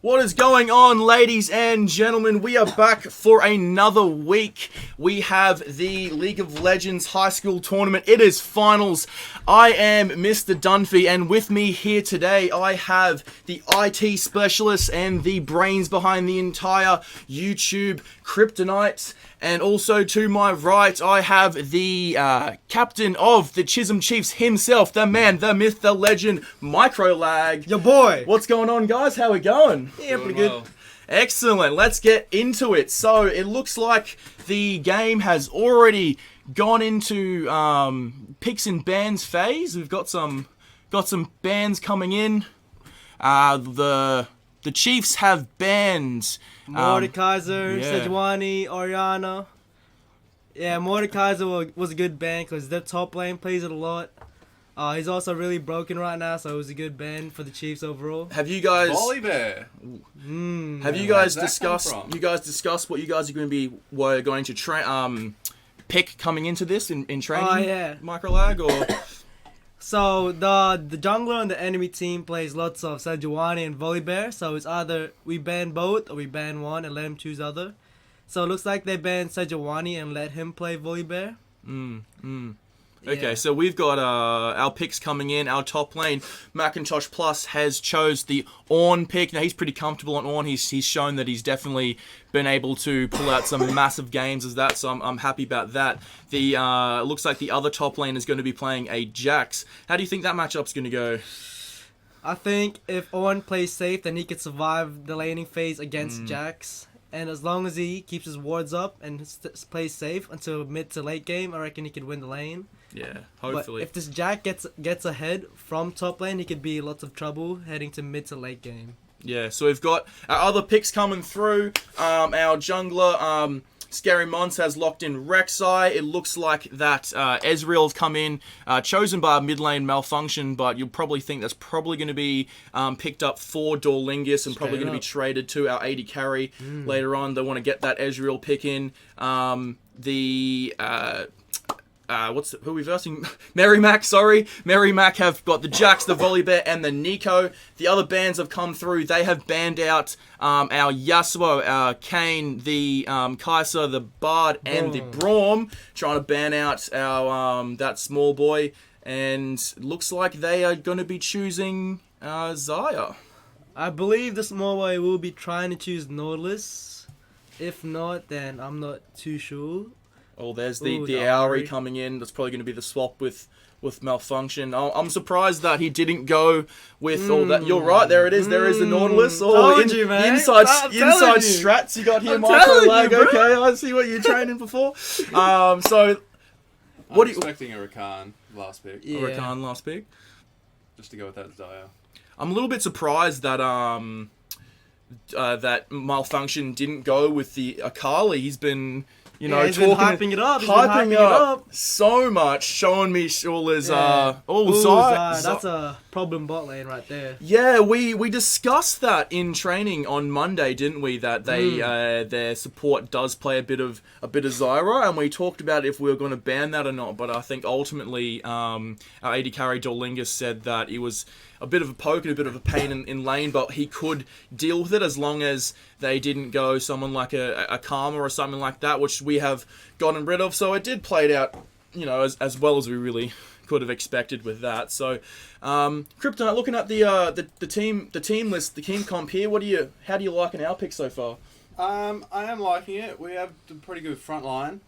What is going on, ladies and gentlemen? We are back for another week. We have the League of Legends High School Tournament. It is finals. I am Mr. Dunphy, and with me here today, I have the IT specialist and the brains behind the entire YouTube Kryptonite. And also to my right, I have the captain of the Chisholm Chiefs himself, the man, the myth, the legend, Microlag. Your boy. What's going on, guys? How we going? Yeah, pretty good. Excellent. Let's get into it. So it looks like the game has already gone into picks and bans phase. We've got some bans coming in. The Chiefs have banned Mordekaiser, Sejuani, Oriana. Yeah, Mordekaiser was a good ban because their top lane plays it a lot. He's also really broken right now, so it was a good ban for the Chiefs overall. Have you guys? Volibear. Have you guys discussed? You guys discussed what you guys are going to were going to pick coming into this in training? Oh yeah, Microlag or. So the jungler on the enemy team plays lots of Sejuani and Volibear, so it's either we ban both or we ban one and let him choose other. So it looks like they banned Sejuani and let him play Volibear. Okay, Yeah. so we've got our picks coming in. Our top lane, Macintosh Plus, has chose the Ornn pick. Now, he's pretty comfortable on Ornn. He's shown that he's definitely been able to pull out some massive games as that, so I'm happy about that. The looks like the other top lane is going to be playing a Jax. How do you think that matchup's going to go? I think if Ornn plays safe, then he could survive the laning phase against Jax. And as long as he keeps his wards up and plays safe until mid to late game, I reckon he could win the lane. Yeah, hopefully. But if this Jax gets ahead from top lane, he could be lots of trouble heading to mid to late game. Yeah, so we've got our other picks coming through. Our jungler, Scary Mons, has locked in Rek'Sai. It looks like that Ezreal's come in, chosen by a mid lane Malfunction, but you'll probably think that's probably going to be picked up for Dorlingus and probably going to be traded to our AD carry later on. They want to get that Ezreal pick in. Who are we versing? Merrimac, sorry. Merrimac have got the Jax, the Volibear, and the Nico. The other bans have come through. They have banned out our Yasuo, our Kayn, the Kai'Sa, the Bard, and the Braum. Trying to ban out our that small boy. And looks like they are going to be choosing Xayah. I believe the small boy will be trying to choose Nautilus. If not, then I'm not too sure. Oh, there's the Auri coming in. That's probably going to be the swap with Malfunction. I'm surprised that he didn't go with all that. You're right. There it is. There is the Nautilus. Oh, you, man. Inside strats you got here, Microlag. Okay, I see what you're training before. So, I'm expecting a Rakan last pick. Yeah. A Rakan last pick. Just to go with that Xayah. I'm a little bit surprised that that Malfunction didn't go with the Akali. He's been. You know, he's been hyping it up. Hyping it up so much, showing me Shula's Xayah. That's a problem bot lane right there. Yeah, we discussed that in training on Monday, didn't we? That they their support does play a bit of Zyra, and we talked about if we were going to ban that or not. But I think ultimately, our AD carry Dorlingus said that it was a bit of a poke and a bit of a pain in lane, but he could deal with it as long as they didn't go someone like a Karma or something like that, which we have gotten rid of. So it did play out, you know, as well as we really could have expected with that. So, Kryptonite, looking at the team list, the team comp here, how do you like our pick so far? I am liking it. We have a pretty good front line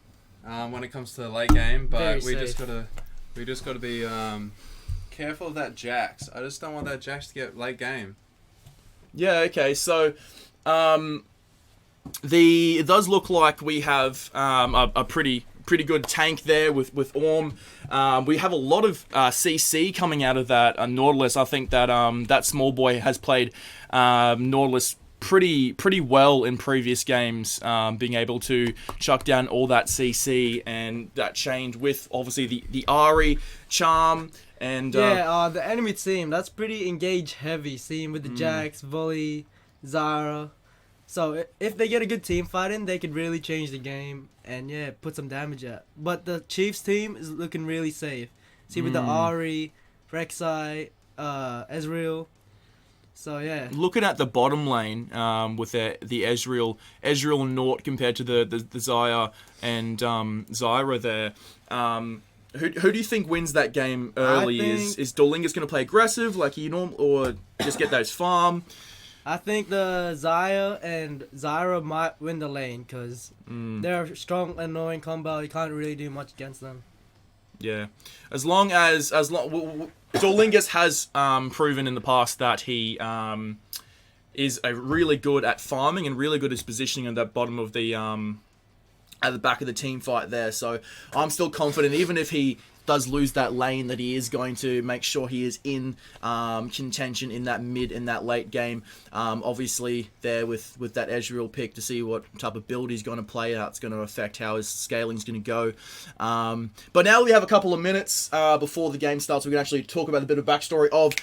when it comes to the late game, but we just gotta be careful of that Jax. I just don't want that Jax to get late game. Yeah. Okay. So, it does look like we have a pretty good tank there with Ornn. We have a lot of CC coming out of that Nautilus. I think that that small boy has played Nautilus pretty well in previous games, being able to chuck down all that CC and that change with obviously the Ahri charm. And the enemy team, that's pretty engage heavy, seeing with the Jax, Volley, Zyra. So if they get a good team fight in, they could really change the game and put some damage out. But the Chiefs team is looking really safe. See with the Ahri, Rek'Sai, Ezreal. So yeah. Looking at the bottom lane, with the Ezreal and Nort compared to the Xayah and Zyra there, who do you think wins that game early? Is Dorlingus going to play aggressive like he or just get those farm? I think the Xayah and Zyra might win the lane because they're a strong, annoying combo. You can't really do much against them. Yeah, as long Dorlingus has proven in the past that he is really good at farming and really good at his positioning at that bottom of the at the back of the team fight there. So I'm still confident, even if he does lose that lane, that he is going to make sure he is in contention in that mid and that late game. Obviously, there with that Ezreal pick to see what type of build he's going to play out. It's going to affect how his scaling's going to go. But now we have a couple of minutes before the game starts. We can actually talk about a bit of backstory of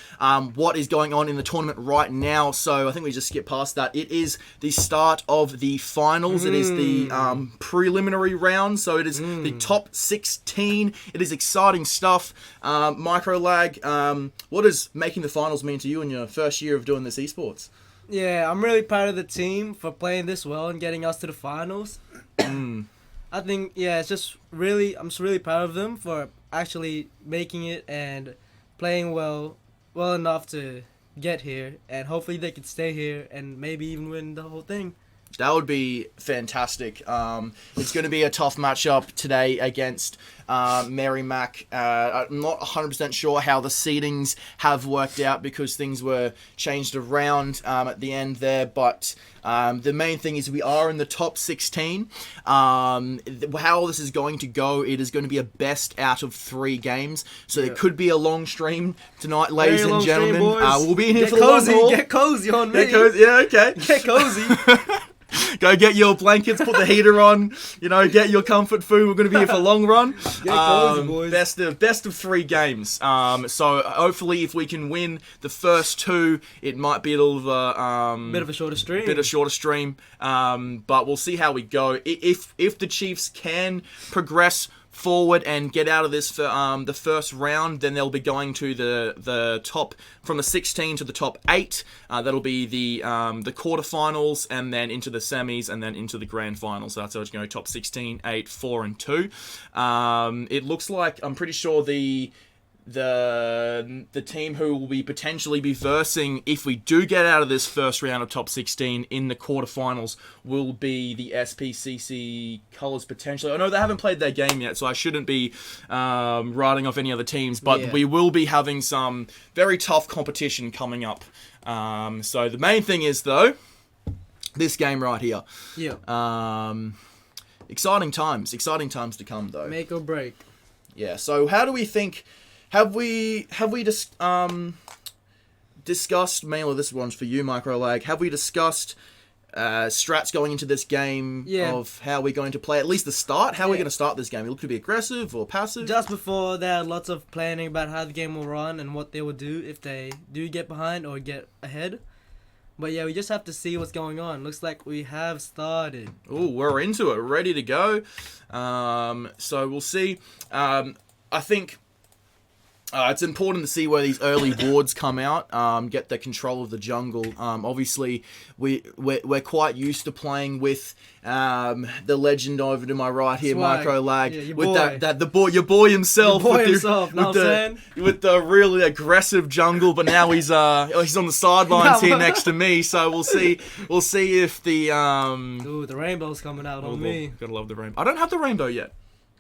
what is going on in the tournament right now. So I think we just skip past that. It is the start of the finals. It is the preliminary round. So it is the top 16. It is exciting stuff. Microlag, what does making the finals mean to you in your first year of doing this esports? Yeah, I'm really proud of the team for playing this well and getting us to the finals. I think, yeah, I'm just really proud of them for actually making it and playing well enough to get here, and hopefully they could stay here and maybe even win the whole thing. That would be fantastic. It's going to be a tough matchup today against Merrimac. I'm not 100% sure how the seedings have worked out because things were changed around at the end there. But the main thing is we are in the top 16. How this is going to go, it is going to be a best out of 3 games. So there could be a long stream tonight, ladies and gentlemen. We'll be in here for the long haul. Get cozy on me. Yeah, okay. Get cozy. Go get your blankets, put the heater on, get your comfort food. We're going to be here for a long run. Get cozy, boys. Best of 3 games. So hopefully if we can win the first 2, it might be a little bit of a shorter stream. But we'll see how we go. If the Chiefs can progress forward and get out of this for the first round, then they'll be going to the top, from the 16 to the top 8. That'll be the quarterfinals, and then into the semis, and then into the grand final. So that's how it's going to go: top 16, 8, 4, and 2. It looks like, I'm pretty sure the team who will be potentially be versing, if we do get out of this first round of top 16 in the quarterfinals, will be the SPCC Colors potentially. I know they haven't played their game yet, so I shouldn't be writing off any other teams, but we will be having some very tough competition coming up. So the main thing is, though, this game right here. Yeah. Exciting times to come, though. Make or break. Yeah. So how do we think? Have we discussed, mainly this one's for you, Microlag, have we discussed strats going into this game of how we're going to play, at least the start? How are we going to start this game? We look to be aggressive or passive? Just before, they had lots of planning about how the game will run and what they will do if they do get behind or get ahead. But yeah, we just have to see what's going on. Looks like we have started. Oh, we're into it, ready to go. So we'll see. I think it's important to see where these early wards come out, get the control of the jungle. Obviously, we're quite used to playing with the legend over to my right here, Microlag, with your boy himself, with the really aggressive jungle. But now he's on the sidelines here next to me. So we'll see if the the rainbow's coming out on me. Gotta love the rainbow. I don't have the rainbow yet.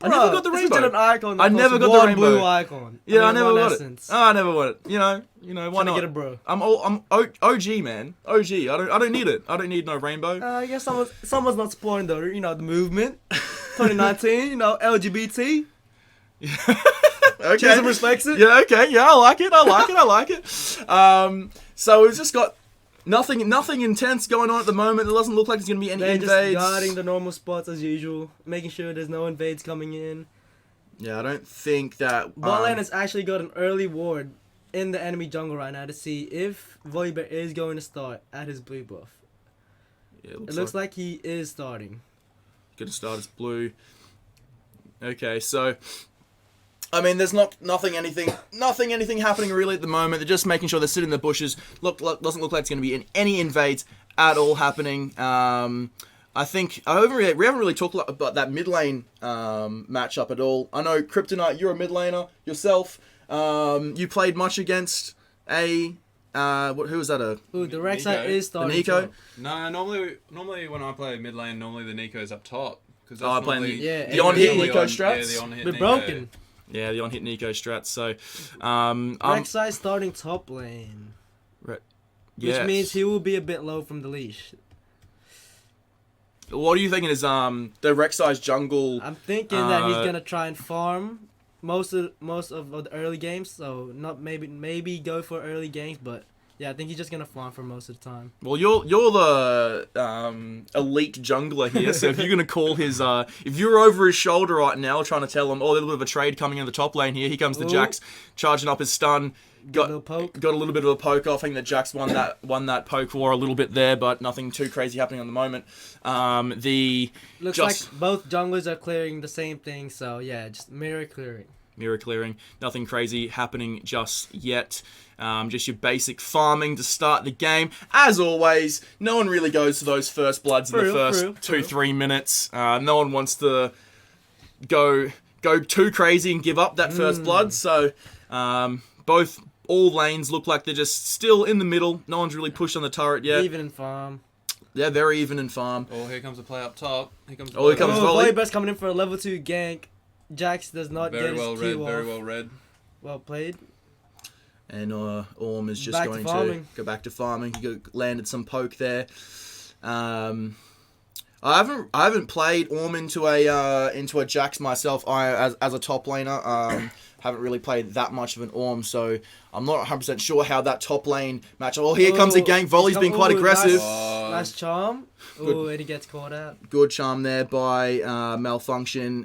I never got the rainbow. An icon. I never got the rainbow. Blue icon. Yeah, I never got it. Oh, I never got it. Why not? Get it, bro. I'm OG, man. OG. I don't need it. I don't need no rainbow. I guess someone's not supporting the movement. 2019. LGBT. Okay. Chisholm respects it. Yeah. Okay. Yeah. I like it. So we've just got nothing intense going on at the moment. It doesn't look like there's going to be any invades. They're just guarding the normal spots as usual, making sure there's no invades coming in. Yeah, I don't think that... Botland has actually got an early ward in the enemy jungle right now to see if Volibear is going to start at his blue buff. Yeah, it looks like he is starting. Going to start as blue. Okay, so... I mean, there's nothing anything happening really at the moment. They're just making sure they're sitting in the bushes. Doesn't look like it's going to be any invades at all happening. I think we haven't really talked about that mid lane matchup at all. I know Kryptonite, you're a mid laner yourself. You played much against who was that? The Rek'Sai is starting. The Nico. No, normally when I play mid lane, normally the Nico's up top. I'm playing the on-hit Nico strats. Yeah, the on-hit We're Nico. broken. Yeah, the on-hit Nico strats. So, Rek'Sai starting top lane, which means he will be a bit low from the leash. What are you thinking is the Rek'Sai's jungle? I'm thinking that he's gonna try and farm most of the early games. So not maybe go for early games, but yeah, I think he's just gonna farm for most of the time. Well, you're the elite jungler here, so if you're gonna call his if you're over his shoulder right now trying to tell him, oh, there's a little bit of a trade coming in the top lane here. Here comes the Jax charging up his stun. Got a little bit of a poke off. I think that Jax won that poke war a little bit there, but nothing too crazy happening at the moment. Looks like both junglers are clearing the same thing, so yeah, just mirror clearing. Mirror clearing. Nothing crazy happening just yet. Just your basic farming to start the game. As always, no one really goes to those first bloods in the first 2-3 minutes. No one wants to go too crazy and give up that first blood. So all lanes look like they're just still in the middle. No one's really pushed on the turret yet. Even in farm. Yeah, very even in farm. Oh, here comes a play up top. Here comes Volley. Volibear's coming in for a level 2 gank. Jax does not get his Q off. Very well read. Well played. And Orm is just going to go back to farming. He landed some poke there. I haven't played Orm into a Jax myself. As a top laner. Haven't really played that much of an Orm, so I'm not 100% sure how that top lane match. Oh, here comes a gank. Volley's been quite aggressive. Nice charm. Oh, and he gets caught out. Good charm there by Malfunction.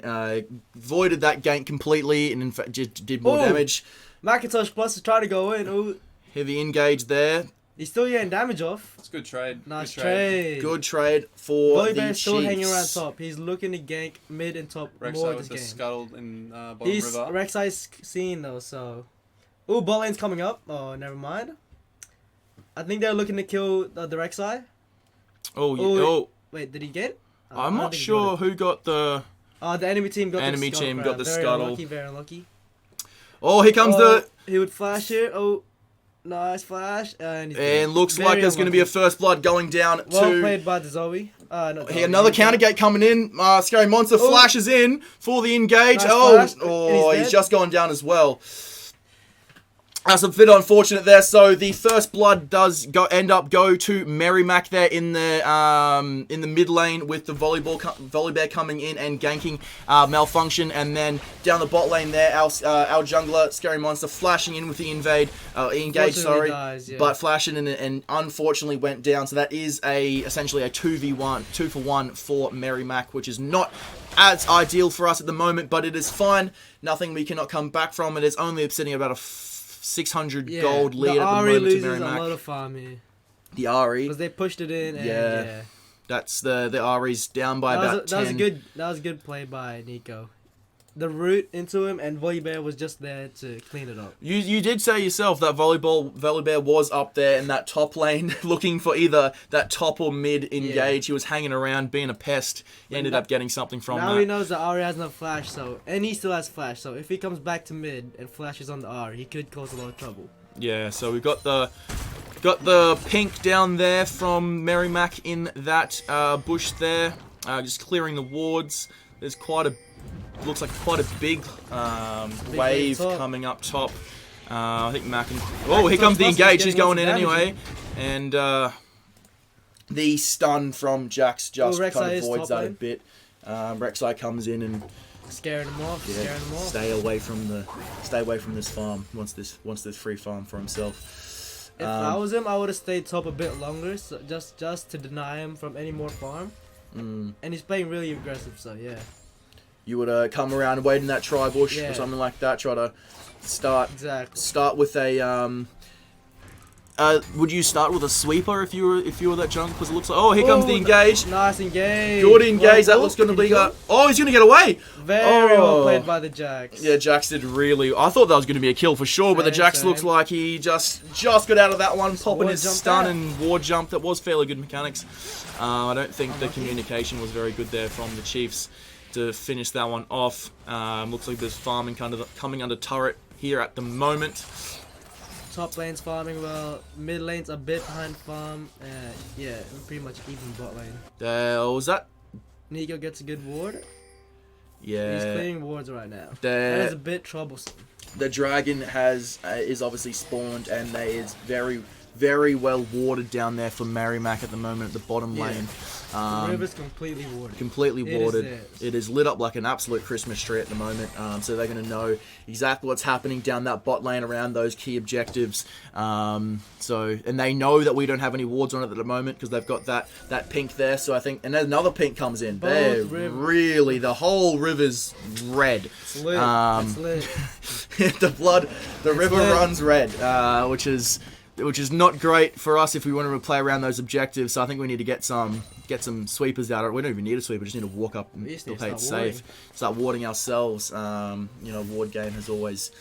Voided that gank completely, and in fact just did more damage. Macintosh Plus is trying to go in. Ooh. Heavy engage there. He's still getting damage off. It's a good trade. Nice trade. Good trade for the Chiefs. Still hanging around top. He's looking to gank mid and top more this game. Scuttled in bottom He's river. Rek'Sai's seen though, so... Ooh, bot lane's coming up. Oh, never mind. I think they're looking to kill the Rek'Sai. Wait, did he get? I'm not sure who got the... the enemy team got the scuttle. Very scuttle. Unlucky, very unlucky. Oh, here comes He would flash here. Oh, nice flash. And looks like there's going to be a first blood going down well played by the Zoe. Here, another counter gate coming in. Scary Monster flashes in for the engage. Nice he's just gone down as well. That's a bit unfortunate there. So the first blood does end up to Merrimac there in the mid lane with the Volibear coming in and ganking Malfunction, and then down the bot lane there, our jungler Scary Monster flashing in with the engage, but flashing in and unfortunately went down. So that is essentially a 2v1 for Merrimac, which is not as ideal for us at the moment, but it is fine. Nothing we cannot come back from. It is only sitting at about a 600 gold lead at the moment to Merrimac. A lot of farm here. The Ari. Because they pushed it in. And That's the Ari's down by about 10. That was a good play by Nico. The route into him, and Volibear was just there to clean it up. You did say yourself that Volibear was up there in that top lane looking for either that top or mid engage. Yeah. He was hanging around being a pest. He ended up getting something from that. Now he knows that Ari has no flash, and he still has flash. So if he comes back to mid and flashes on the Ari, he could cause a lot of trouble. Yeah, so we've got the pink down there from Merrimac in that bush there. Just clearing the wards. There's looks like quite a big wave coming up top. I think Mac and... Oh, here comes the engage. He's going in anyway. And the stun from Jax just kind of voids that a bit. Rek'Sai comes in and... Scaring him off. Stay away from this farm once this free farm for himself. If I was him, I would have stayed top a bit longer, so just to deny him from any more farm. And he's playing really aggressive, so yeah. You would come around and wait in that tri-bush or something like that. Try to start with a would you start with a sweeper if you were that jungler? Because it looks like here comes the engage. Nice engage. Good engage. That looks going to be. He's going to get away. Very well played by the Jax. Yeah, Jax did really. I thought that was going to be a kill for sure, but the Jax looks like he just got out of that one, popping his stun and ward jump. That was fairly good mechanics. I don't think the communication was very good there from the Chiefs to finish that one off. Looks like there's farming coming under turret here at the moment. Top lane's farming well, mid lane's a bit behind farm. Yeah, pretty much even bot lane. Was that? Nico gets a good ward. Yeah. He's clearing wards right now. That is a bit troublesome. The dragon is obviously spawned, and they is very, very well warded down there for Merrimac at the moment at the bottom lane. The river's completely warded. Completely warded. It is lit up like an absolute Christmas tree at the moment. So they're going to know exactly what's happening down that bot lane around those key objectives. And they know that we don't have any wards on it at the moment because they've got that pink there. So I think, and then another pink comes in. They're really, the whole river's red. It's lit. It's lit. the river runs red, which is not great for us if we want to play around those objectives. So I think we need to get some sweepers out. We don't even need a sweeper. We just need to walk up and play it safe. Start warding ourselves. Ward game has always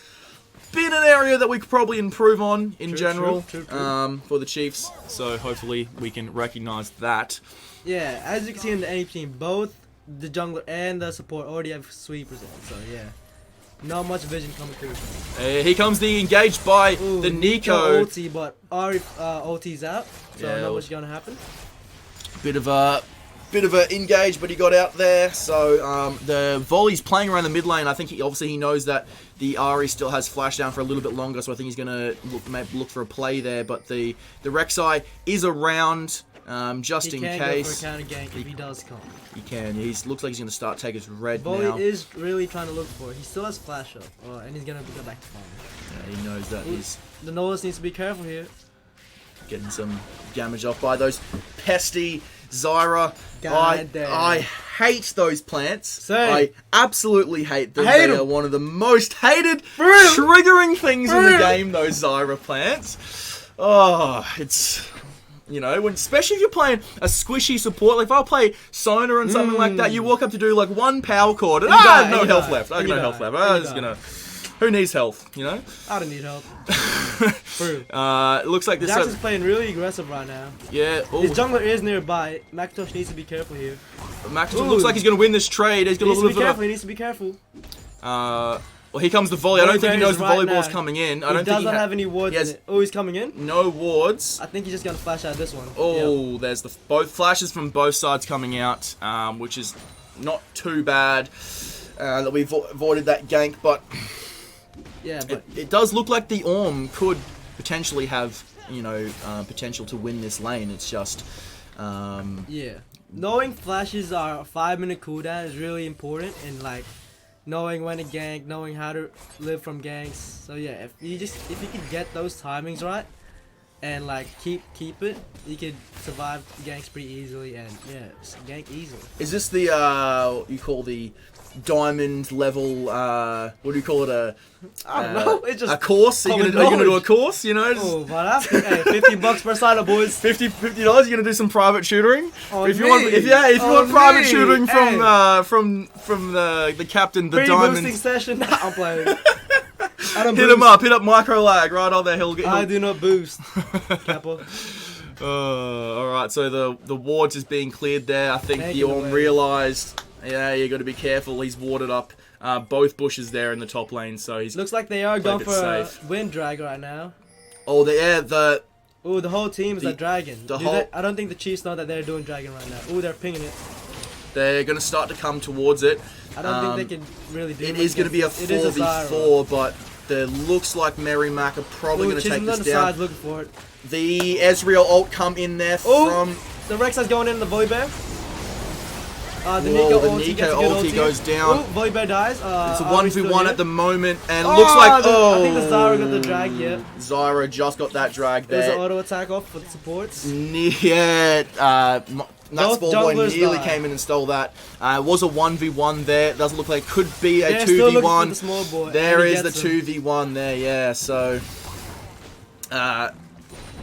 been an area that we could probably improve on in general for the Chiefs. So hopefully we can recognise that. Yeah, as you can see in the enemy team, both the jungler and the support already have sweepers in. So yeah. Not much vision coming through. Here comes the engage by the Nico. Ulti, but Ari ulti's out, so not much gonna happen. Bit of a engage, but he got out there. So the volley's playing around the mid lane. I think he knows that the Ari still has flash down for a little bit longer, so I think he's gonna look for a play there. But the Rek'Sai is around. Just in case. He can go for a counter gank if he does come. He can. He looks like he's going to start taking his red Volley now. is really trying to look for it. He still has flash up, and he's going to go back to farm. Yeah, he knows that he's... The Nolus needs to be careful here. Getting some damage off by those pesty Zyra. I hate those plants. Same. I absolutely hate them. They are one of the most hated triggering things in the game, those Zyra plants. Oh, it's... especially if you're playing a squishy support, like if I play Sona and something like that, you walk up to do like one power chord and I have no health left. I have no health left. Who needs health, I don't need help. True. It looks like this. Jax is playing really aggressive right now. Yeah. His jungler is nearby. Mackintosh needs to be careful here. Mackintosh looks like he's going to win this trade. He needs to be careful. Well, here comes the volley. I don't think he knows the volleyball's coming in. He doesn't have any wards in it. Oh, he's coming in? No wards. I think he's just going to flash out this one. Oh, there's both flashes from both sides coming out, which is not too bad that we avoided that gank, but it does look like the Orm could potentially have, potential to win this lane. It's just... Knowing flashes are a 5-minute cooldown is really important in, knowing when to gank, knowing how to live from ganks. So yeah, if you could get those timings right and keep it, you could survive ganks pretty easily and gank easily. Is this the you call the diamond level? What do you call it? I don't know. It's just a course. Are you gonna do a course? Oh, but after, hey, $50 per sign up, boys. $50. You're gonna do some private tutoring. If you want private tutoring from the captain, the diamond boosting session. Nah, I'm playing. Hit him up. Hit up micro lag right on there. I do not boost. Kappa. All right. So the wards is being cleared there. I think the Orm realised. Yeah, you got to be careful. He's warded up both bushes there in the top lane, so he's looks like they are going for a wind drag right now. Oh, the whole team is a dragon. I don't think the Chiefs know that they're doing dragon right now. Oh, they're pinging it. They're going to start to come towards it. I don't think they can really do it. It is going to be a 4v4, but it looks like Merrimac are probably going to take this down. Looking for it. The Ezreal ult come in there from... The Rek'Sai's going in the volley bear. The Nico ulti goes down. Volley bear dies. It's a 1v1 at the moment, and it looks like... I think the Zyra got the drag, yeah. Zyra just got that drag there. There's an auto attack off for the supports. Yeah, Nutsball Boy nearly came in and stole that. It was a 1v1 there. It doesn't look like it could be a 2v1. The small boy, there is the 2v1 there, yeah. So,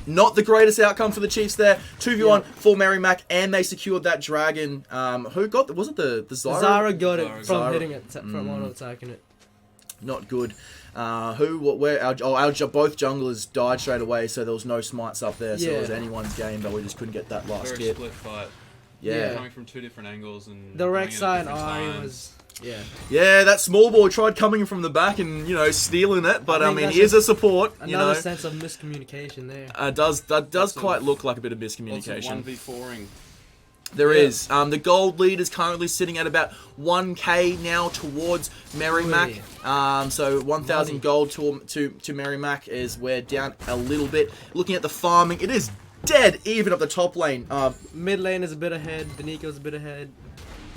Not the greatest outcome for the Chiefs there. 2v1 for Merrimac, and they secured that dragon. Who got was it the Zyra? Zara got it from Zyra. hitting it, from auto-attacking it. Not good. Where? Both junglers died straight away, so there was no smites up there. So it was anyone's game, but we just couldn't get that last Very hit. split fight. Yeah. Coming from 2 different angles and The going at Rek'Sai and different Ari times. was... Yeah. Yeah, that small boy tried coming in from the back and stealing it, but I think mean, that's here's a support. Another sense of miscommunication there. That does quite of- look like a bit of Lots of miscommunication. 1v4ing. There is. The gold lead is currently sitting at about 1k now towards Merrimac. So 1,000 Money. gold to Merrimac is we're down a little bit. Looking at the farming, it is dead even up the top lane. Mid lane is a bit ahead. The Nico's a bit ahead.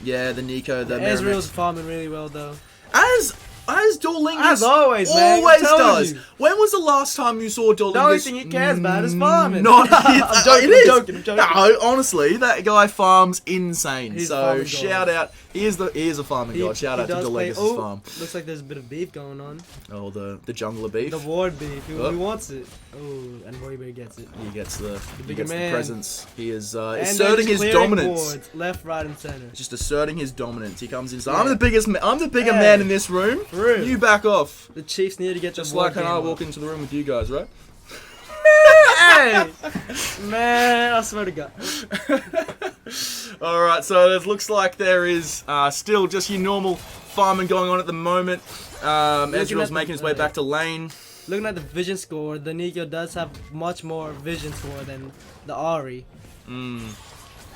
Yeah, the Nico, the Ezreal's Merrimac. farming really well though. As Dorlingus As always, man. always Told does. you. When was the last time you saw Dorlingus? The only thing he cares about is farming. Not I'm joking, it is. I'm joking. No, honestly, that guy farms insane. He's so farming shout out. He is a farming god. Shout out to Dorlingus' farm. Looks like there's a bit of beef going on. Oh, the jungler beef. The ward beef. Who Oh. wants it? Oh, and Volibear gets it. He gets the bigger man. presence. He is And they're asserting just his clearing dominance. Wards, left, right, and center. Just asserting his dominance. He comes in. So Yeah. I'm the bigger Hey. man in this room. For real. You back off. The Chiefs need to get Just the ward like when I game walk up. into the room with you guys, right? Hey! Man, I swear to God. Alright, so it looks like there is still just your normal farming going on at the moment. Ezreal's at making his the- way back to lane. Looking at the vision score, the Nico does have much more vision score than the Ari.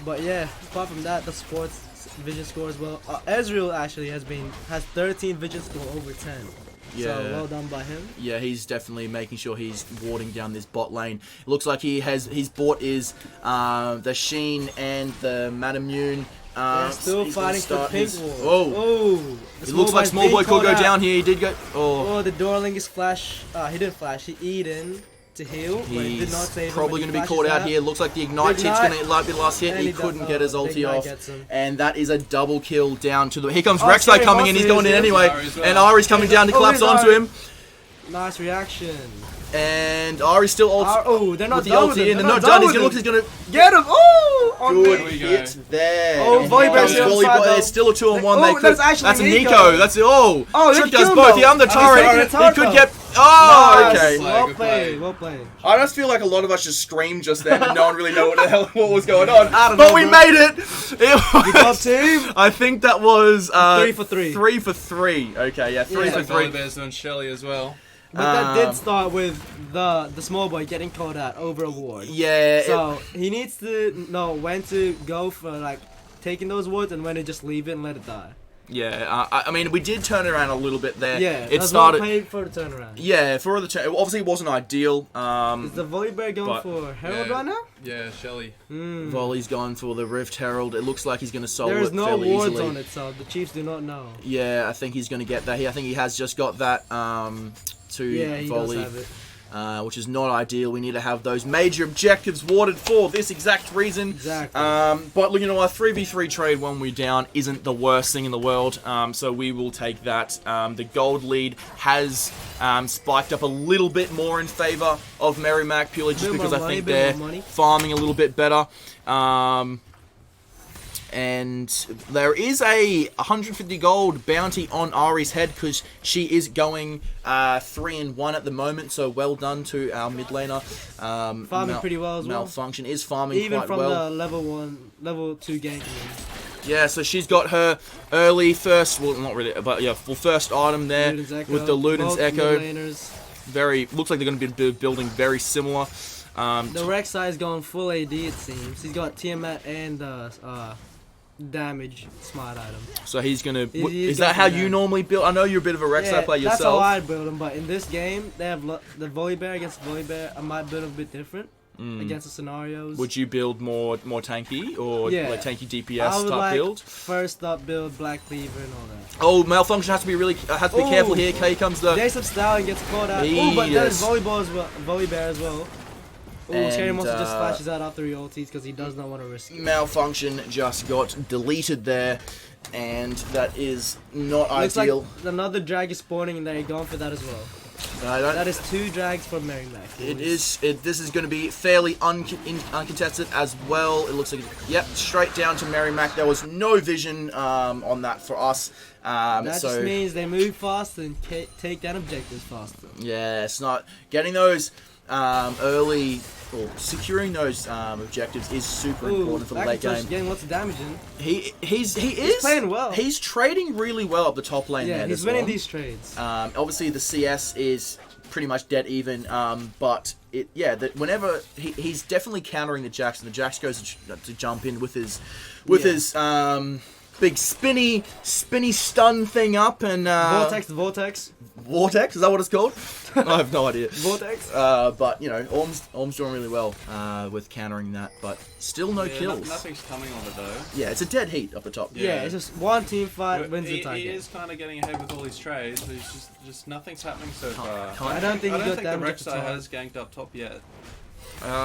But yeah, apart from that, the sports vision score as well. Ezreal actually has 13 vision score over 10. Yeah. So well done by him. Yeah, he's definitely making sure he's warding down this bot lane. It looks like his bought is the Sheen and the Madamune. Still he's gonna fighting for start pink his- ward. Oh, The it looks like Small Boy could go down here. He did go. Oh, Oh, the Dorlingus flash. He didn't flash. He E'd in to heal, but he did not he's save him. probably when going to he be caught flashes out here. Looks like the Ignite Big hit's Knight. going to be the last hit. And He he couldn't does- get his Big ulti Knight off. gets him. And that is a double kill down to the... Here comes Oh, Rek'Sai sorry, coming in. He's going in Mossy, anyway. Ari as well. And Ari's coming down to Oh, collapse here's onto Ari. him. Nice reaction. And Ari's still ult Oh, they're not with the done with ulti him. in. They're They're not not done. done He's going with to him. look. He's going to... Get him! Oh, on Good There we go. hit there. Oh, And Volibear's here comes on the side, though. There's still a 2-on-1. Oh, that's actually That's a Nico. Nico. That's it. Oh, Oh, they Trick does killed both. him. He on the Oh, he's on turret. the turret, He could though. get... Oh, Nice. okay. Well Good played. play. Well played. I just feel like a lot of us just screamed just then and no one really knew what was going on. I don't But know, we bro. made it. It Good job, was, team. I think that was 3 for 3. 3 for 3. Okay, yeah, 3 Yeah. for Like 3. Volibear's doing Shelly as well. But that did start with the small boy getting called out over a ward. Yeah. So he needs to know when to go for like taking those wards and when to just leave it and let it die. Yeah. I mean, we did turn around a little bit there. Yeah, It that's started. well played for the turnaround. Yeah, for the turn. Obviously, it wasn't ideal. Is the Volibear going but- for Herald Yeah. right now? Yeah, Shelly. Volley's gone for the Rift Herald. It looks like he's going to solo There's it no fairly wards easily. on it, so the Chiefs do not know. Yeah, I think he's going to get that. I think he has just got that to Yeah, he volley. does have it. Which is not ideal. We need to have those major objectives warded for this exact reason. Exactly. But look, our 3v3 trade when we're down isn't the worst thing in the world. So we will take that. The gold lead has spiked up a little bit more in favor of Merrimac purely just Bit more because I money, think bit they're more money. farming a little bit better. And there is a 150 gold bounty on Ari's head because she is going 3-1 at the moment. So well done to our mid laner. Farming pretty well as well. Malfunction is farming Even quite from well. the level 2 ganking. Yeah, so she's got her early first, well not really, but yeah, full first item there Luden's Echo, with the Luden's both Echo. mid-laners. Very looks like they're going to be building very similar. The Rek'Sai is going full AD it seems. He's got Tiamat and damage smart item. So he's going to. He's Is that got how some you damage. normally build? I know you're a bit of a Rek'Sai player that's how yourself. I build him, but in this game, they have the Volibear against Volibear. I might build him a bit different against the scenarios. Would you build more tanky or Yeah. like tanky I DPS would type like build? first up build Black Cleaver and all that. Oh, Malfunction has to be Ooh. careful here. Here comes the. Jason Stallion gets caught out. He Oh, but that is does. Volibear as well. Oh, Scary And, Monster just flashes out after he ulties because he does not want to risk it. Malfunction just got deleted there, and that is not Looks ideal. like another drag is spawning and they're going for that as well. That is 2 drags for Merrimac. It is. This is going to be fairly uncontested as well. It looks like, yep, straight down to Merrimac. There was no vision on that for us. That just means they move faster and take down objectives faster. Yeah, it's not getting those early or securing those objectives is super important for the late game. Getting lots of damage in. He's playing well. He's trading really well up the top lane. Yeah, there he's winning these trades. Obviously, the CS is pretty much dead even. But whenever he's definitely countering the Jax, and the Jax goes to jump in with his big spinny stun thing up and Vortex. Vortex, is that what it's called? I have no idea. Vortex. But you know, Orm's doing really well with countering that, but still no kills. Nothing's coming of it though. Yeah, it's a dead heat up the top. Yeah, it's just one team fight wins the time. He is kind of getting ahead with all his trades, but it's just nothing's happening so far. I don't think the damage Rek'Sai has ganked up top yet.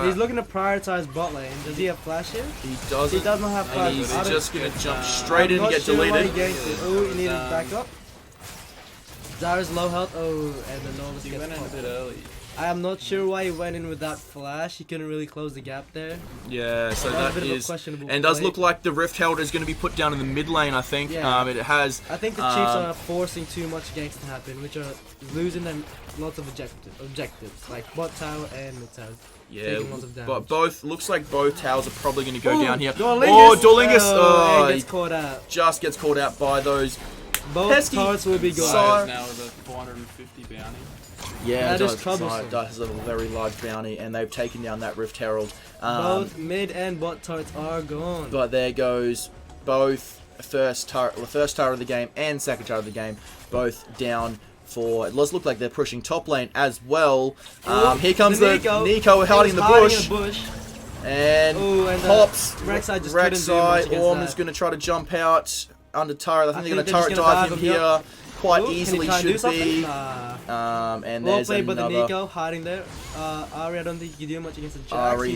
He's looking to prioritize bot lane. Does he have flash here? He doesn't. He does not have flash. He's just going to jump straight in and get deleted. Oh, he needed back up. Zara's low health. Oh, and the Novus He gets went in a bit early. I am not sure why he went in with that flash. He couldn't really close the gap there. Yeah, so that is, questionable and does look like the Rift Herald is going to be put down in the mid lane. I think. Yeah. It has. I think the Chiefs are forcing too much ganks to happen, which are losing them lots of objectives like bot tower and mid tower. Yeah, but both looks like both towers are probably going to go down here. Dolingus! Oh, gets caught out. Just gets caught out by those. Both turrets will be gone. Zara's now with a 450 bounty. Yeah, that is troublesome. That is a very large bounty, and they've taken down that Rift Herald. Both mid and bot turrets are gone. But there goes both the first turret of the game and second turret of the game, both down. It does look like they're pushing top lane as well. Here comes the Nico hiding in the bush. And pops. Rek'Sai. Orm is going to try to jump out under turret. I think they're going to turret dive him here. Quite easily should be. And well there's played by another. the Nico hiding there. Ari, I don't think he can do much against the Jax. Ari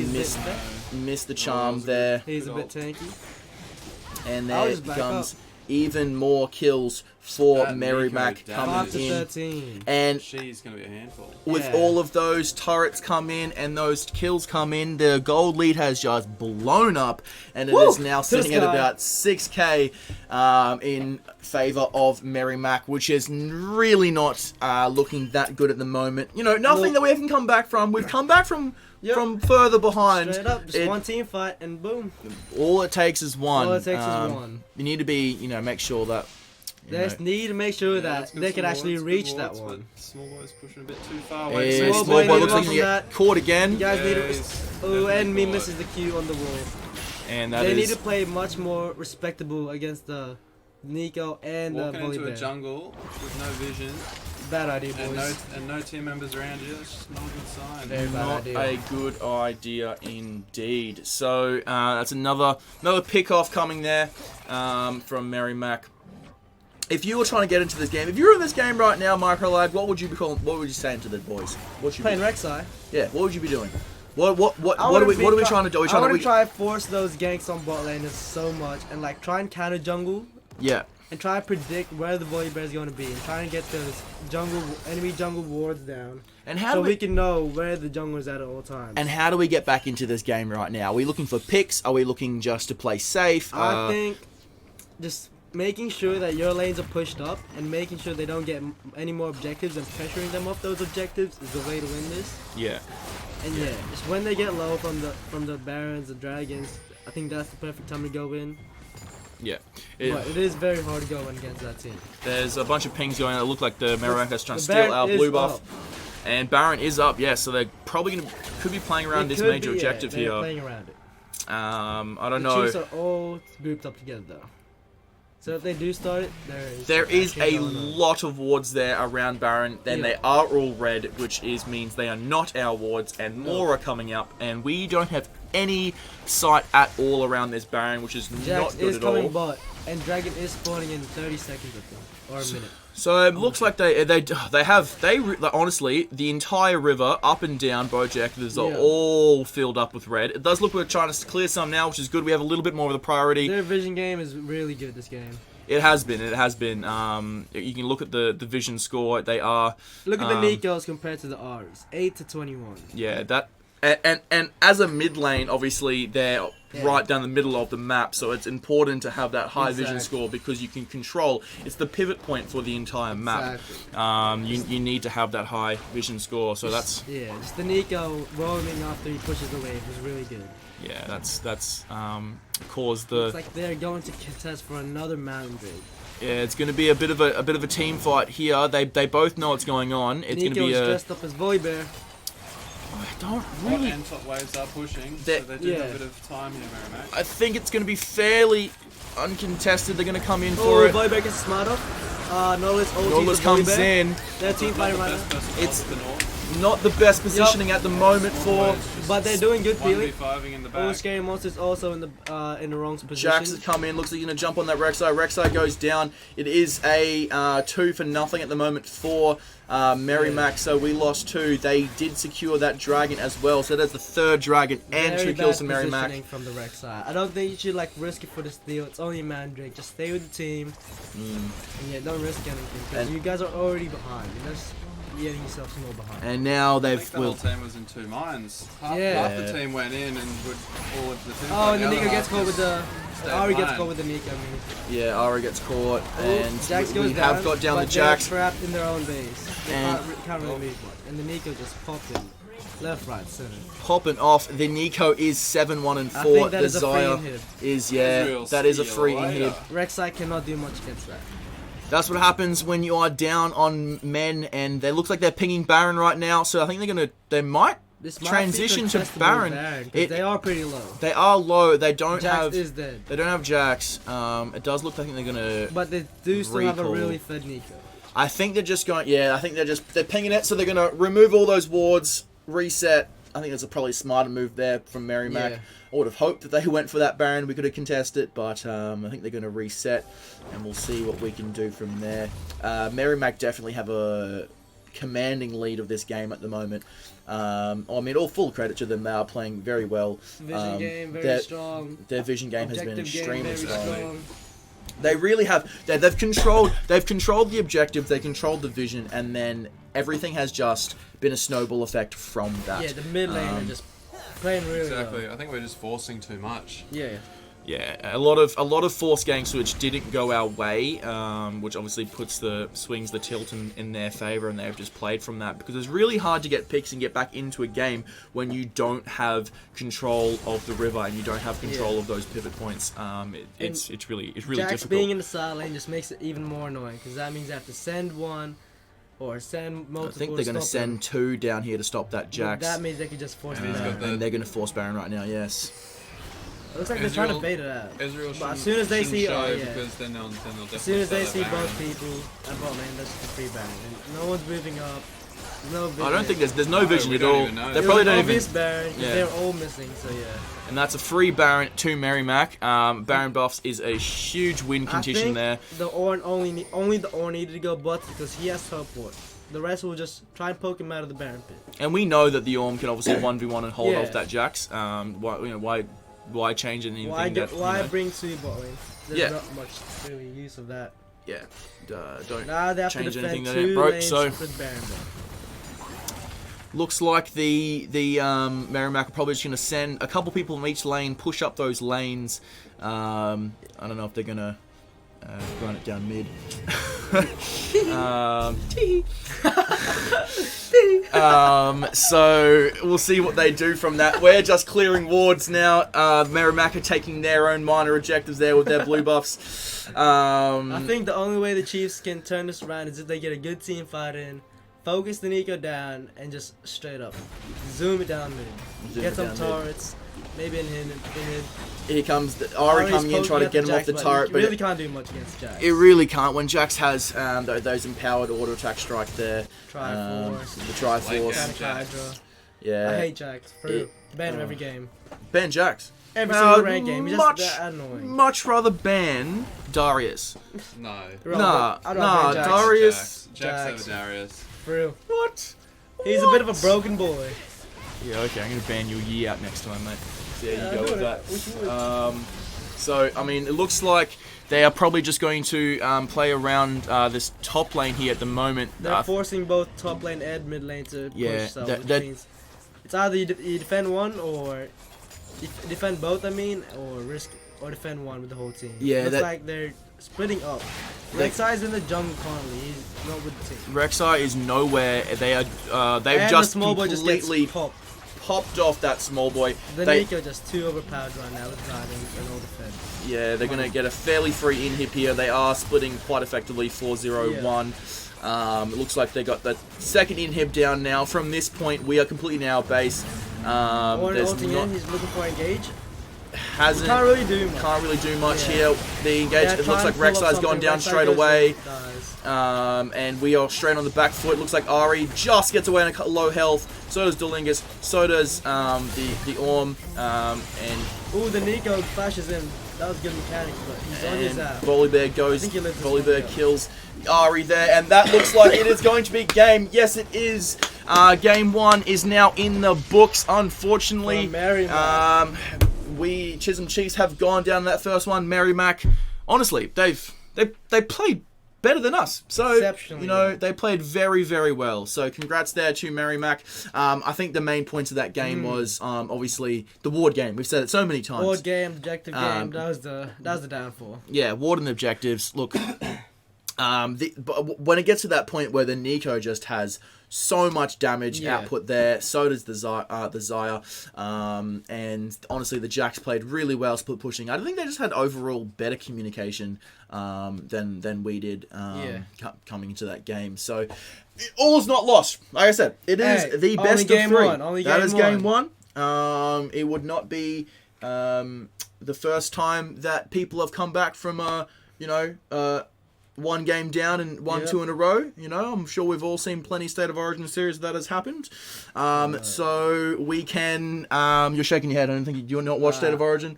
missed the charm there. He's a bit tanky. And there comes even more kills for Merrimac coming in. 13. And she's going to be a handful. With all of those turrets come in and those kills come in, the gold lead has just blown up, and it is now sitting at about 6k in favour of Merrimac, which is really not looking that good at the moment. You know, nothing that we haven't come back from. We've come back from further behind. Straight up, just one team fight and boom. All it takes is one. All it takes is one. You need to be, make sure that. They just need to make sure that they can actually reach that one. Small boy's pushing a bit too far away. Small boy looks like he get caught again. You guys need to. Oh, and me misses the Q on the wall. And that they need to play much more respectable against the Nico and the Walking into a jungle with no vision. Bad idea, boys. And no team members around you. That's just not a good sign. Very bad idea. Not a good idea indeed. So that's another pick-off coming there from Merrimac. If you were trying to get into this game, if you were in this game right now, Microlag, what would you be calling? What would you say to the boys? Playing Rek'Sai. Yeah, what would you be doing? What are we trying to do? I want to try to force those ganks on bot lane so much and try and counter jungle. Yeah. And try to predict where the volley bear is going to be and try and get those enemy jungle wards down. And how so we can know where the jungle is at all times. And how do we get back into this game right now? Are we looking for picks? Are we looking just to play safe? I think just making sure that your lanes are pushed up and making sure they don't get any more objectives and pressuring them off those objectives is the way to win this. Yeah. And just when they get low from the barons and dragons, I think that's the perfect time to go in. Yeah. But it is very hard to go in against that team. There's a bunch of pings going on. It looked like the Merrimac is trying to steal our blue buff. And Baron is up, so they're probably could be playing around this major objective here. Playing around it. I don't know. The Chiefs are all grouped up together though. So if they do start it, there is a lot of wards there around Baron. Then they are all red, which means they are not our wards, and more are coming up, and we don't have any sight at all around this Baron, which is not good at all. Coming bot, and Dragon is spawning in 30 seconds of them, or a minute. So it looks like they honestly, the entire river up and down both objectives are all filled up with red. It does look like we're trying to clear some now, which is good. We have a little bit more of the priority. Their vision game is really good this game. It has been. It has been. You can look at the vision score. They are. Look at the Nikos compared to the R's. 8-21. Yeah, that. And as a mid lane, obviously they're right down the middle of the map, so it's important to have that high vision score because you can control. It's the pivot point for the entire map. Exactly. You need to have that high vision score. So that's just the Nico roaming after he pushes the wave was really good. yeah, that's caused the. It's like they're going to contest for another Mountain Drake. Yeah, it's going to be a bit of a team fight here. They both know what's going on. It's going to be Nico's dressed up as Volley Bear. I don't What really. end top waves are pushing, so they do have a bit of time here, Merrimac. I think it's going to be fairly uncontested. They're going to come in for Oh, it. Volley Bear gets smart up. Norlis Norlis comes in. They're team fighting right now. It's not the best positioning at the moment for. But they're doing good feeling. 1v5ing in the All back. Scary Monsters also in the wrong position. Jax has come in. Looks like he's going to jump on that Rek'Sai. Rek'Sai goes down. It is a 2-0 at the moment for Merrimac. So we lost 2. They did secure that dragon as well. So that's the 3rd dragon and Very 2 kills bad to Merrimac. positioning from the Rek'Sai. I don't think you should risk it for the steal. It's only a Mandrake. Just stay with the team. And don't risk anything because you guys are already behind. You're just getting yourself more behind. And now I they've. think the whole team was in 2 mines. Half the team went in and would all of the team. Oh, and the Nico gets caught with the. Ari gets behind. caught with the Nico. Yeah, Ari gets caught, and Jax we goes have got down the but Jax. they're trapped in their own base. They And- can't really leave much. And the Nico just popped in. Left, right, center. Popping off. The Nico is 7-1 and 4. I think that The is a free Zaya inhib. is Israel that is a steal free later. inhib. Rek'Sai cannot do much against that. That's what happens when you are down on men, and it looks like they're pinging Baron right now. So I think they might This might transition be to contestable Baron. because they are pretty low. They are low. They don't Jax have. is dead. They don't have Jax. It does look like they're gonna. But they do still have a recall. really fed Nico. I think they're just going. Yeah, I think they're pinging it. So they're gonna remove all those wards, reset. I think that's a probably smarter move there from Merrimac. Yeah. I would have hoped that they went for that Baron. We could have contested, but I think they're going to reset, and we'll see what we can do from there. Merrimac definitely have a commanding lead of this game at the moment. I mean, all full credit to them. They are playing very well. Vision game, very their, strong. Their vision game has been Objective game, extremely very strong. They really have. They've controlled the objective. They controlled the vision, and then everything has just been a snowball effect from that. Yeah, the mid lane are just playing really Exactly. well. I think we're just forcing too much. Yeah. Yeah, a lot of force gang switch didn't go our way, which obviously swings the tilt in their favor, and they've just played from that because it's really hard to get picks and get back into a game when you don't have control of the river and you don't have control of those pivot points. It's really Jax difficult. being in the side lane just makes it even more annoying because that means they have to send one or send multiple. I think they're going to send 2 down here to stop that Jax, That means they could just force And it he's out. got and they're going to force Baron right now. Yes. It looks like they're trying to Israel- bait it out. Israel But as soon as they see, show yeah. because then they'll definitely As soon as they start see that Baron. both people at bot lane, that's just a free Baron. And no one's moving up. No vision. I don't think there's no No, vision we at don't all. even know. They It probably was don't an even. obvious Baron. Yeah. They're all missing, so yeah. And that's a free Baron to Merrimac. Baron buffs is a huge win condition there. The Ornn only the Ornn needed to go butts because he has teleport. The rest will just try and poke him out of the Baron pit. And we know that the Orm can obviously 1v1 and hold Yeah. off that Jax. Why change anything? Why bring 2 bot lane? There's Yeah. not much really use of that. Yeah, don't. Now they have change to anything defend that ain't 2 broke, lanes so- with Baron buff. Looks like the Merrimac are probably just going to send a couple people from each lane, push up those lanes. I don't know if they're going to run it down mid. So we'll see what they do from that. We're just clearing wards now. Merrimac are taking their own minor objectives there with their blue buffs. I think the only way the Chiefs can turn this around is if they get a good team fight in, focus the Nico down, and just straight up zoom it down mid. Zoom Get it some down mid. turrets, maybe in him. Here comes Ari coming in, trying to get him off the turret, You but really can't do much against Jax. it really can't. When Jax has those empowered auto attack strike there, Triforce, the Triforce, Like, Panic Hydra. yeah. I hate Jax. For real. Ban him every game. Ban Jax. Every single ranked game. He's much, just that annoying. much rather ban Darius. No. Nah, I'd rather ban Jax. Darius. Jax over Darius. For real. What? He's a bit of a broken boy. Yeah, okay, I'm gonna ban you a year out next time, mate. So there Yeah, you go I with would. that. We should. So, I mean, it looks like They are probably just going to play around this top lane here at the moment. They're forcing both top lane and mid lane to push, so which means it's either you defend one or defend both. I mean, or defend one with the whole team. Yeah, looks like they're splitting up. Rek'Sai is in the jungle currently. He's not with the team. Rek'Sai is nowhere. They are. They've just completely popped off that small boy. The Nico just too overpowered right now with Guardians and all the feds. Yeah, they're going to get a fairly free inhib here. They are splitting quite effectively 4-0-1. It looks like they got the second inhib down now. From this point, we are completely in our base. He's looking for engage. Can't really do much here. The engage, it looks like Rek'Sai's gone down straight away. And we are straight on the back foot. Looks like Ari just gets away on a low health. So does Dolingus. So does the Orm. Ooh, the Nico flashes in. That was good mechanics, but he's on his ass. Volibear goes. Volibear kills Ari there, and that looks like it is going to be game. Yes, it is. Game 1 is now in the books. Unfortunately, we Chisholm Chiefs have gone down that first one. Merrimac, honestly, they played better than us. So, they played very, very well. So, congrats there to Merrimac. I think the main point of that game was obviously the ward game. We've said it so many times. Ward game, objective game. That was the downfall. Yeah, ward and objectives. Look, but when it gets to that point where the Nico just has so much damage output there, so does the Xayah. And honestly, the Jacks played really well split pushing. I think they just had overall better communication than we did coming into that game. So all's not lost. Like I said, it is the best of 3. That is game 1. It would not be the first time that people have come back from one game down and won 2 in a row. I'm sure we've all seen plenty State of Origin series that has happened. So we can. You're shaking your head. I don't think you're not watch State of Origin.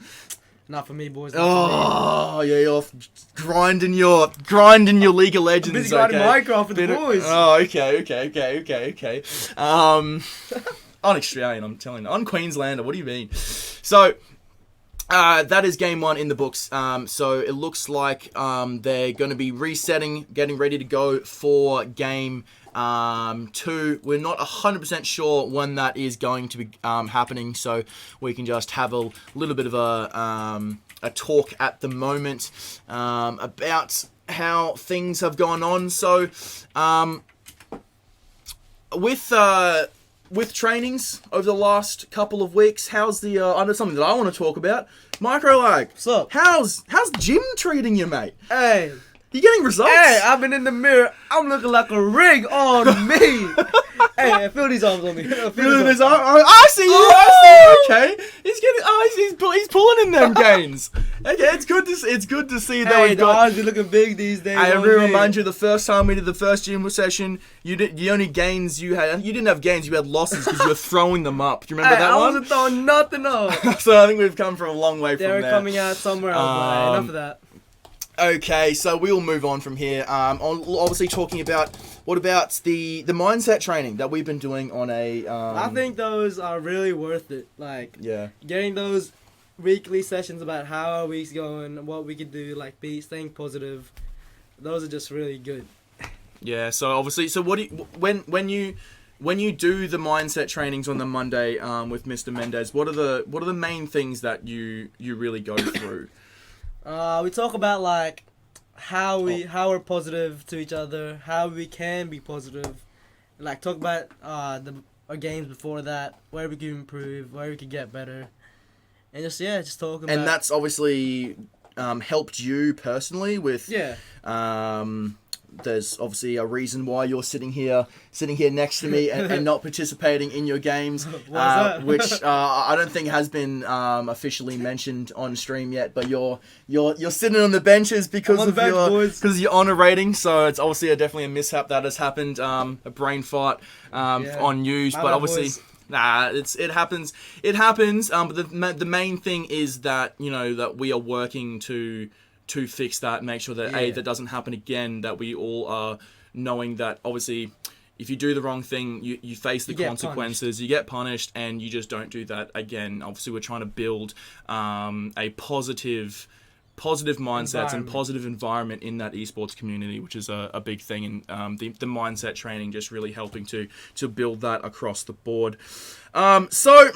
Not for me, boys. Oh, yeah, you're grinding your League of Legends. I'm busy grinding Minecraft with the boys. Oh, okay. I'm Australian, I'm telling you. I'm Queenslander. What do you mean? So. That is game 1 in the books. So it looks like they're going to be resetting, getting ready to go for game 2. We're not 100% sure when that is going to be happening, so we can just have a little bit of a talk at the moment about how things have gone on. So with trainings over the last couple of weeks, how's the I know something that I want to talk about. Microlag. What's up? How's gym treating you, mate? Hey. You getting results? Hey, I've been in the mirror. I'm looking like a rig on me. Hey, feel these arms on me. Feel his arm. I see you. I see you. Okay. He's getting. He's pulling in them gains. Okay, it's good to see that we've got. Arms are looking big these days. I remind you, the first time we did the first gym session, the only gains you had, you didn't have gains, you had losses because you were throwing them up. Do you remember that one? I wasn't throwing nothing up. So I think we've come from a long way from there. They're coming out somewhere else. Enough of that. Okay, so we'll move on from here. Obviously talking about, what about the mindset training that we've been doing on a... I think those are really worth it. Like, getting those weekly sessions about how our week's going, what we could do, like staying positive. Those are just really good. Yeah, so obviously, so what do you, when you do the mindset trainings on the Monday with Mr. Mendez, what are the main things that you really go through? We talk about like how we're positive to each other, how we can be positive, like talk about our games before that, where we can improve, where we could get better, and just talk about. And that's obviously helped you personally with there's obviously a reason why you're sitting here next to me and not participating in your games, which I don't think has been officially mentioned on stream yet. But you're sitting on the benches because of your honor rating. So it's obviously definitely a mishap that has happened, a brain fart on news. But obviously. It happens. It happens. But the main thing is that that we are working to fix that, make sure that that doesn't happen again, that we all are knowing that obviously if you do the wrong thing, you face the consequences, you get punished, and you just don't do that again. Obviously we're trying to build a positive positive mindsets and Environment. positive environment in that esports community, which is a big thing, and the mindset training just really helping to build that across the board. So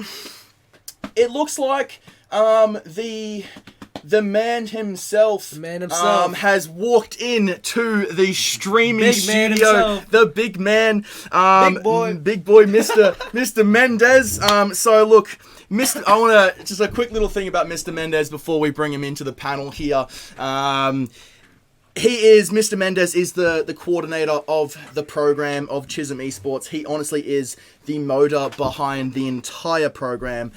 it looks like the man himself, has walked in to the streaming Big studio. man himself. The big man, Big boy, Mr. Mendez. So look, I want to just a quick little thing about Mr. Mendez before we bring him into the panel here. Mr. Mendez is the coordinator of the program of Chisholm Esports. He honestly is the motor behind the entire program.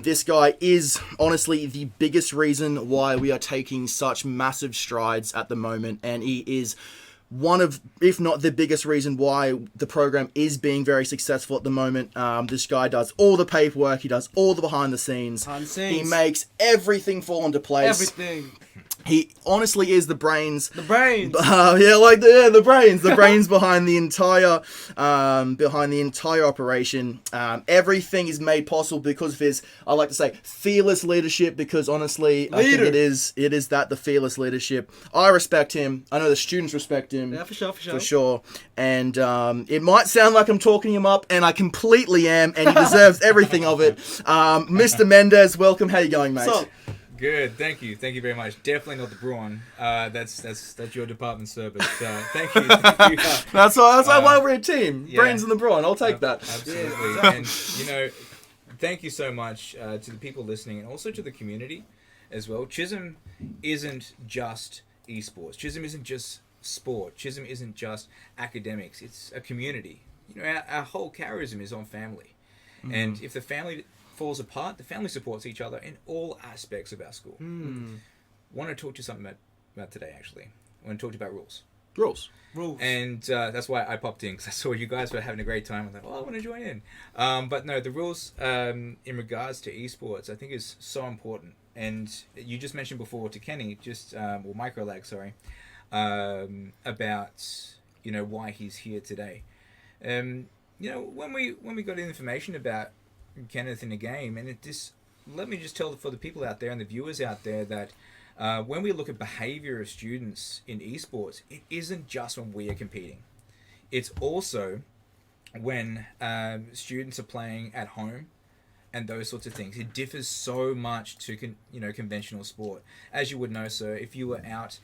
This guy is honestly the biggest reason why we are taking such massive strides at the moment, and he is one of, if not the biggest reason why the program is being very successful at the moment. This guy does all the paperwork, he does all the behind the scenes. He makes everything fall into place. Everything. He honestly is the brains. The brains. The brains. The brains behind the entire operation. Everything is made possible because of his, I like to say, fearless leadership. Because honestly, I think it is the fearless leadership. I respect him. I know the students respect him. Yeah, for sure. For sure. And it might sound like I'm talking him up, and I completely am, and he deserves everything of it. Mr. Mendez, welcome. How you going, mate? So, good, thank you very much. Definitely not the brawn. That's your department, sir. But thank you. That's why we're a team. Yeah. Brains and the brawn. I'll take that. Absolutely. Yeah. And thank you so much to the people listening, and also to the community as well. Chisholm isn't just esports. Chisholm isn't just sport. Chisholm isn't just academics. It's a community. Our whole charism is on family, and if the family falls apart, the family supports each other in all aspects of our school. Want to talk to you something about today, actually. I want to talk to you about rules. Rules. And that's why I popped in, because I saw you guys were having a great time. I thought, I want to join in. But no, the rules in regards to esports, I think is so important. And you just mentioned before to Kenny, microlag, sorry, about why he's here today. When we got information about Kenneth in the game, and let me just tell for the people out there and the viewers out there that when we look at behavior of students in esports, it isn't just when we are competing. It's also when students are playing at home and those sorts of things. It differs so much to conventional sport. As you would know, sir, if you were out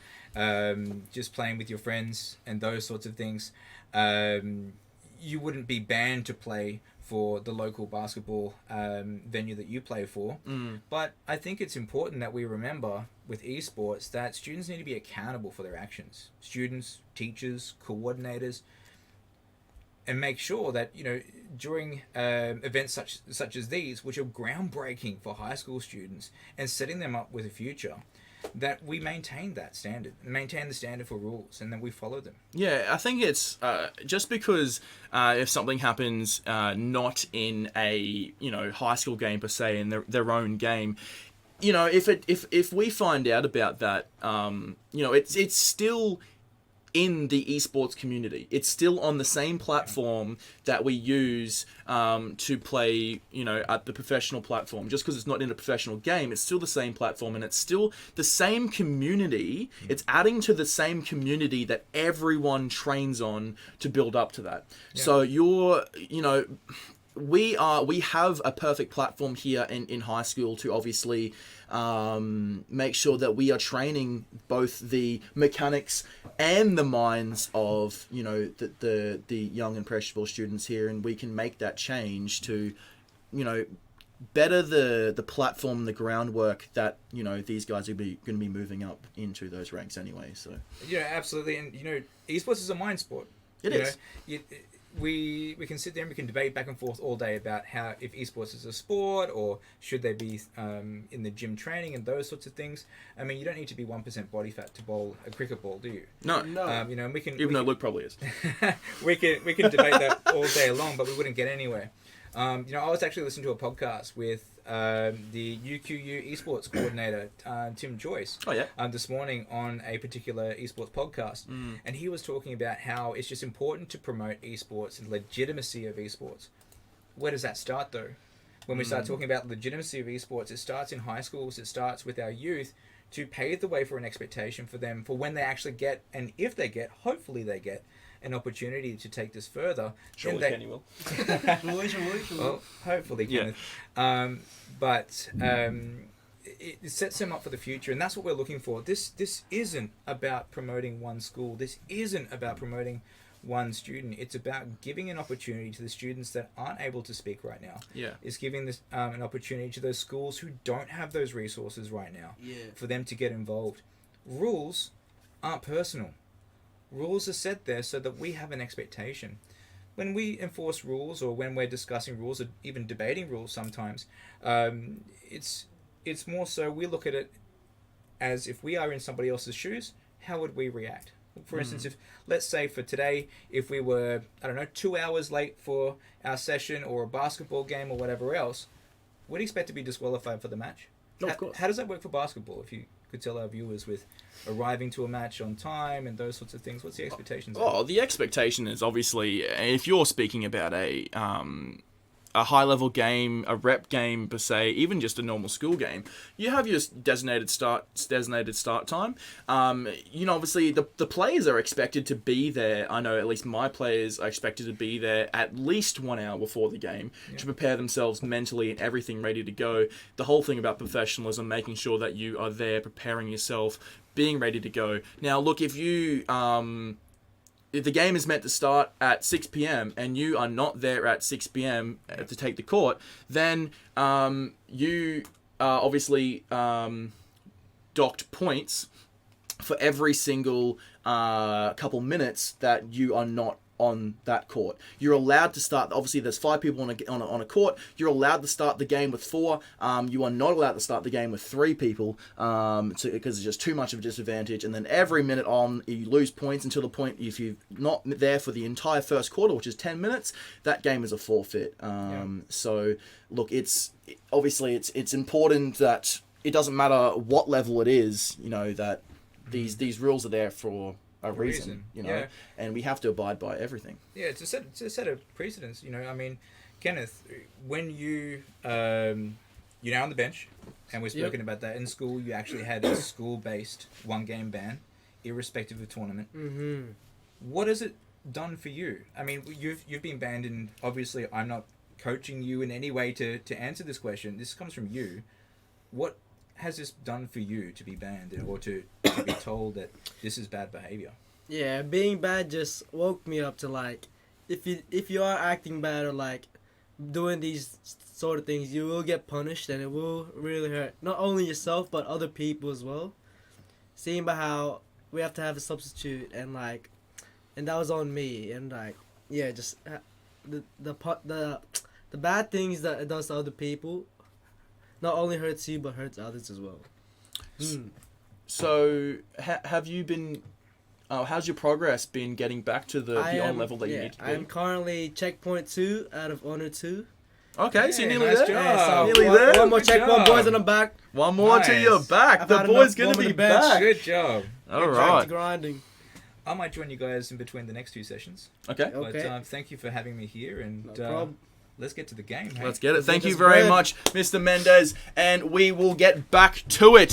just playing with your friends and those sorts of things, you wouldn't be banned to play for the local basketball venue that you play for. But I think it's important that we remember with esports that students need to be accountable for their actions. Students, teachers, coordinators, and make sure that during events such as these, which are groundbreaking for high school students and setting them up with a future, that we maintain that standard, maintain the standard for rules, and then we follow them. Yeah, I think it's just because if something happens not in a high school game per se, in their own game, if we find out about that, it's still in the esports community. It's still on the same platform that we use to play, at the professional platform. Just because it's not in a professional game, it's still the same platform, and it's still the same community. It's adding to the same community that everyone trains on to build up to that. Yeah. So we have a perfect platform here in high school to obviously make sure that we are training both the mechanics and the minds of the young impressionable students here, and we can make that change to better the platform, the groundwork that these guys are going to be moving up into those ranks anyway. So absolutely. And esports is a mind sport. It is. We can sit there and we can debate back and forth all day about how if esports is a sport or should they be in the gym training and those sorts of things. I mean, you don't need to be 1% body fat to bowl a cricket ball, do you? No. And we can though Luke probably is. we can debate that all day long, but we wouldn't get anywhere. I was actually listening to a podcast with the UQU esports coordinator, Tim Joyce, this morning on a particular esports podcast. And he was talking about how it's just important to promote esports and legitimacy of esports. Where does that start, though? When we start talking about legitimacy of esports, it starts in high schools, it starts with our youth to pave the way for an expectation for them for when they actually get, and if they get, hopefully they get an opportunity to take this further. Surely then Kenny will. Well, hopefully, Yeah. Kenneth. It sets them up for the future, and that's what we're looking for. This isn't about promoting one school. This isn't about promoting one student. It's about giving an opportunity to the students that aren't able to speak right now. Yeah. It's giving this an opportunity to those schools who don't have those resources right now for them to get involved. Rules aren't personal. Rules are set there so that we have an expectation. When we enforce rules, or when we're discussing rules, or even debating rules sometimes, it's more so we look at it as if we are in somebody else's shoes, how would we react? For instance, if, let's say for today, if we were, 2 hours late for our session or a basketball game or whatever else, would expect to be disqualified for the match. Of course. How does that work for basketball? If you could tell our viewers with arriving to a match on time and those sorts of things, what's the expectations? Oh, the expectation is obviously, if you're speaking about a high-level game, a rep game per se, even just a normal school game, you have your designated start time. Obviously the players are expected to be there. I know at least my players are expected to be there at least 1 hour before the game to prepare themselves mentally and everything ready to go. The whole thing about professionalism, making sure that you are there, preparing yourself, being ready to go. Now, look, if the game is meant to start at 6 p.m. and you are not there at 6 p.m. to take the court, then you are obviously docked points for every single couple minutes that you are not on that court. You're allowed to start, obviously there's 5 people on a court, you're allowed to start the game with 4. You are not allowed to start the game with 3 people because it's just too much of a disadvantage. And then every minute on, you lose points until the point, if you're not there for the entire first quarter, which is 10 minutes, that game is a forfeit. So look, it's important that it doesn't matter what level it is, that these rules are there for a reason, and we have to abide by everything. Yeah, it's a set of precedents, Kenneth, when you're now on the bench, and we've spoken about that, in school you actually had a school-based 1-game ban, irrespective of tournament. Mm-hmm. What has it done for you? I mean, you've been banned, and obviously I'm not coaching you in any way to answer this question. This comes from you. What has this done for you to be banned, or to be told that this is bad behavior? Yeah, being bad just woke me up to if you are acting bad or doing these sort of things, you will get punished, and it will really hurt not only yourself but other people as well. Seeing by how we have to have a substitute, and that was on me, and just the bad things that it does to other people not only hurts you but hurts others as well. So have you been how's your progress been getting back to the on level that you need to be? I'm currently checkpoint 2 out of honor 2. Okay, so you're nearly nice there. job. Yeah, so Nearly there. One more Good checkpoint, job. boys, and I'm back. One more Nice. till you're back. I've The had boy's enough going to warm be on the bench. back. Good job. All Back to right. grinding. I might join you guys in between the next 2 sessions. Okay. Okay. But thank you for having me here, and No problem. let's get to the game. Hey? Let's get it. Let's Thank get you this very bread. much, Mr. Mendez, and we will get back to it.